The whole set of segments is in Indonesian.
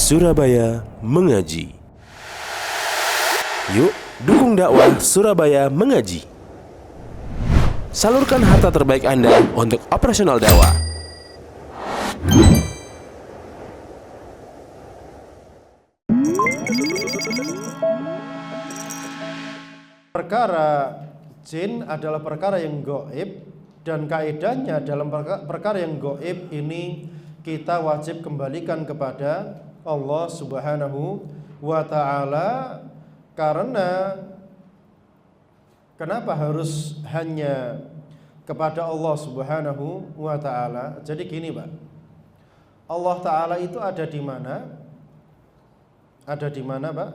Surabaya Mengaji. Yuk, dukung dakwah Surabaya Mengaji. Salurkan harta terbaik Anda untuk operasional dakwah. Perkara jin adalah perkara yang gaib, dan kaidahnya dalam perkara yang gaib ini kita wajib kembalikan kepada Allah Subhanahu wa ta'ala. Karena kenapa harus hanya kepada Allah Subhanahu wa ta'ala? Jadi gini, Pak. Allah ta'ala itu ada di mana? Ada di mana, Pak?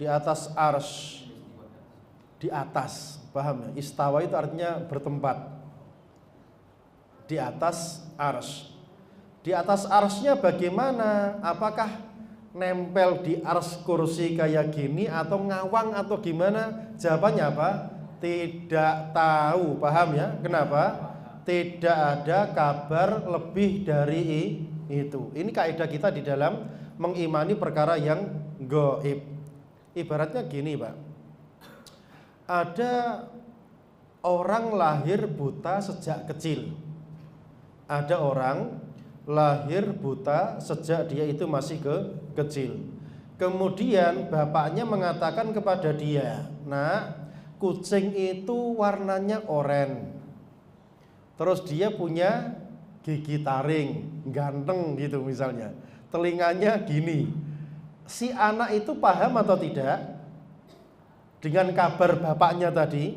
Di atas arsy. Di atas, paham ya? Istawa itu artinya bertempat. Di atas arsy. Di atas arsy-nya bagaimana? Apakah nempel di arsy kursi kayak gini atau ngawang atau gimana? Jawabannya apa? Tidak tahu, paham ya? Kenapa? Tidak ada kabar lebih dari itu. Ini kaidah kita di dalam mengimani perkara yang gaib. Ibaratnya gini, Pak. Ada orang lahir buta sejak kecil. Ada orang lahir buta sejak dia itu masih kecil. Kemudian bapaknya mengatakan kepada dia, "Nak, kucing itu warnanya oranye. Terus dia punya gigi taring, ganteng gitu misalnya. Telinganya gini." Si anak itu paham atau tidak dengan kabar bapaknya tadi?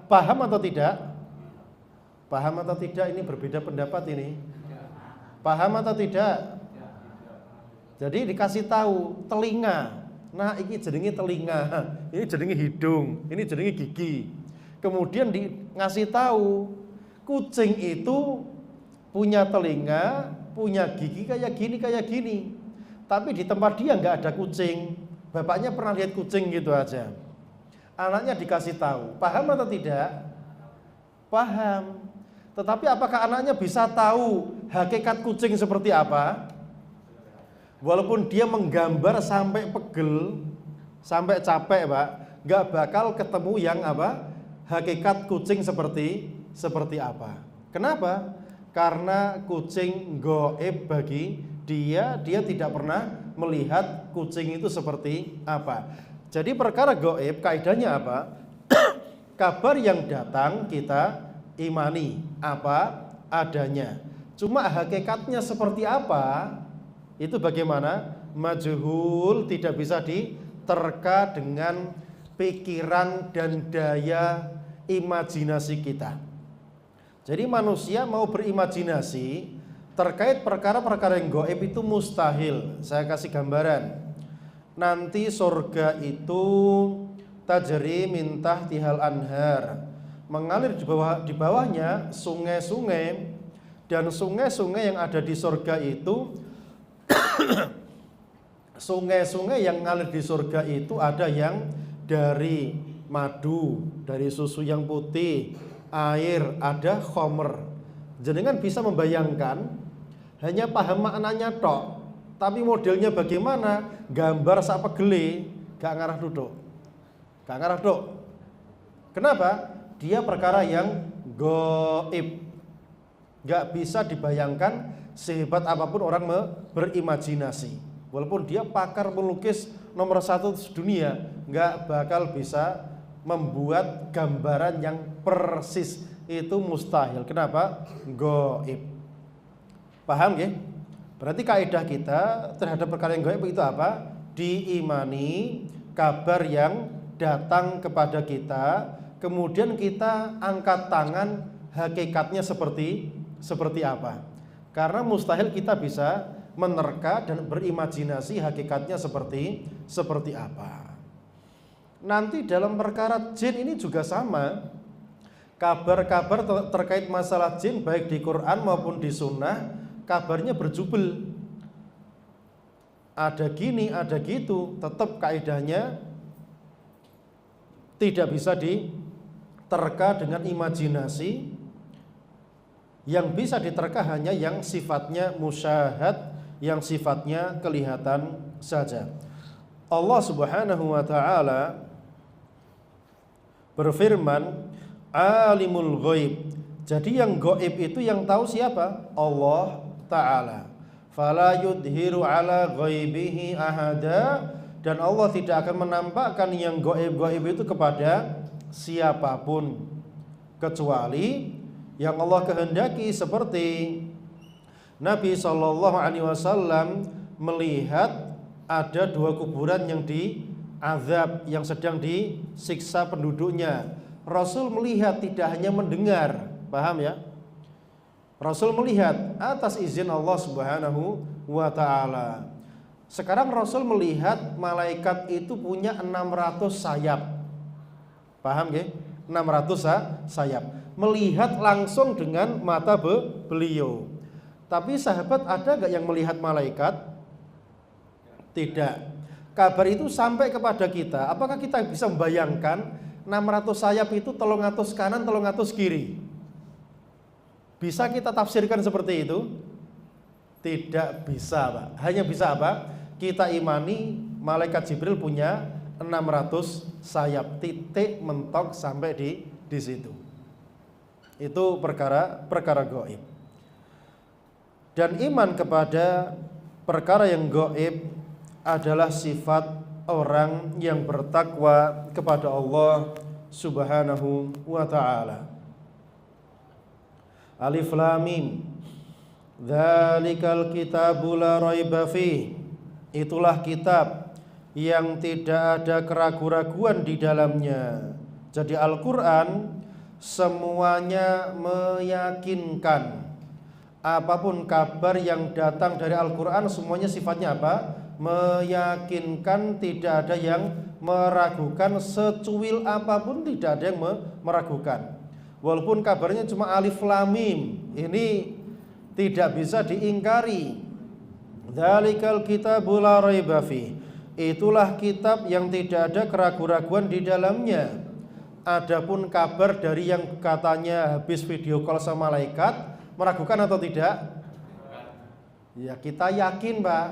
Paham atau tidak? Paham atau tidak? Ini berbeda pendapat ini. Paham atau tidak? Jadi dikasih tahu telinga. Nah, ini jenenge telinga, ini jenenge hidung, ini jenenge gigi. Kemudian ngasih tahu kucing itu punya telinga, punya gigi kayak gini. Tapi di tempat dia nggak ada kucing. Bapaknya pernah lihat kucing gitu aja. Anaknya dikasih tahu. Paham atau tidak? Paham. Tetapi apakah anaknya bisa tahu hakikat kucing seperti apa? Walaupun dia menggambar sampai pegel, sampai capek, Pak, nggak bakal ketemu yang apa? Hakikat kucing seperti apa? Kenapa? Karena kucing gaib bagi dia tidak pernah melihat kucing itu seperti apa. Jadi perkara gaib kaidahnya apa? Kabar yang datang kita imani apa adanya. Cuma hakikatnya seperti apa, itu bagaimana? Majhul, tidak bisa diterka dengan pikiran dan daya imajinasi kita. Jadi manusia mau berimajinasi terkait perkara-perkara yang gaib itu mustahil. Saya kasih gambaran. Nanti surga itu tajri min tahtihal anhar, mengalir di bawahnya sungai-sungai, dan sungai-sungai yang ada di surga itu sungai-sungai yang mengalir di surga itu ada yang dari madu, dari susu yang putih, air, ada khomer. Jenengan bisa membayangkan, hanya paham maknanya tok, tapi modelnya bagaimana? Gambar sak pegele, gak ngarah duduk. Kenapa? Dia perkara yang gaib, gak bisa dibayangkan sehebat apapun orang berimajinasi. Walaupun dia pakar melukis nomor 1 dunia, gak bakal bisa membuat gambaran yang persis. Itu mustahil. Kenapa? Gaib. Paham ya? Berarti kaidah kita terhadap perkara yang gaib itu apa? Diimani kabar yang datang kepada kita, kemudian kita angkat tangan hakikatnya seperti apa. Karena mustahil kita bisa menerka dan berimajinasi hakikatnya seperti apa. Nanti dalam perkara jin ini juga sama. Kabar-kabar terkait masalah jin baik di Quran maupun di sunnah, kabarnya berjubel. Ada gini, ada gitu, tetap kaidahnya tidak bisa diterka dengan imajinasi, Yang bisa diterka hanya yang sifatnya musyahad, yang sifatnya kelihatan saja. Allah Subhanahu wa taala berfirman, alimul ghaib. Jadi yang gaib itu yang tahu siapa? Allah taala. Fala yudhiru ala ghaibihi ahada, dan Allah tidak akan menampakkan yang gaib-gaib itu kepada siapapun kecuali yang Allah kehendaki, seperti Nabi SAW melihat ada 2 kuburan yang diazab, yang sedang disiksa penduduknya. Rasul melihat, tidak hanya mendengar, paham ya? Rasul melihat atas izin Allah Subhanahu wa taala. Sekarang Rasul melihat malaikat itu punya 600 sayap. Paham nggih? 600 sayap. Melihat langsung dengan mata beliau. Tapi sahabat, ada gak yang melihat malaikat? Tidak. Kabar itu sampai kepada kita. Apakah kita bisa membayangkan 600 sayap itu 300 kanan, 300 kiri? Bisa kita tafsirkan seperti itu? Tidak bisa, Pak. Hanya bisa apa? Kita imani malaikat Jibril punya 600 sayap, titik mentok sampai di situ. Itu perkara gaib. Dan iman kepada perkara yang gaib adalah sifat orang yang bertakwa kepada Allah Subhanahu wa taala. Alif Lam Mim. Dzalikal kitabu la raiba fih. Itulah kitab yang tidak ada keraguan-raguan di dalamnya. Jadi Al-Qur'an semuanya meyakinkan. Apapun kabar yang datang dari Al-Qur'an semuanya sifatnya apa? Meyakinkan, tidak ada yang meragukan, secuil apapun tidak ada yang meragukan. Walaupun kabarnya cuma alif lam mim, ini tidak bisa diingkari. Dzalikal kitabu la raiba fi. Itulah kitab yang tidak ada keraguan-raguan di dalamnya. Adapun kabar dari yang katanya habis video call sama malaikat, meragukan atau tidak? Ya kita yakin, Pak.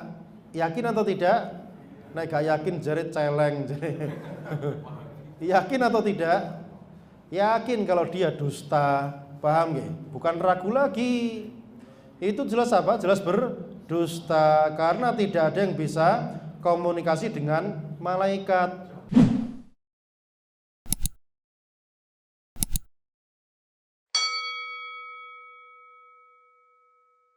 Yakin atau tidak? Nek gak yakin jerit celeng. Yakin atau tidak? Yakin kalau dia dusta, paham nggih? Bukan ragu lagi. Itu jelas apa? Jelas berdusta, karena tidak ada yang bisa komunikasi dengan malaikat.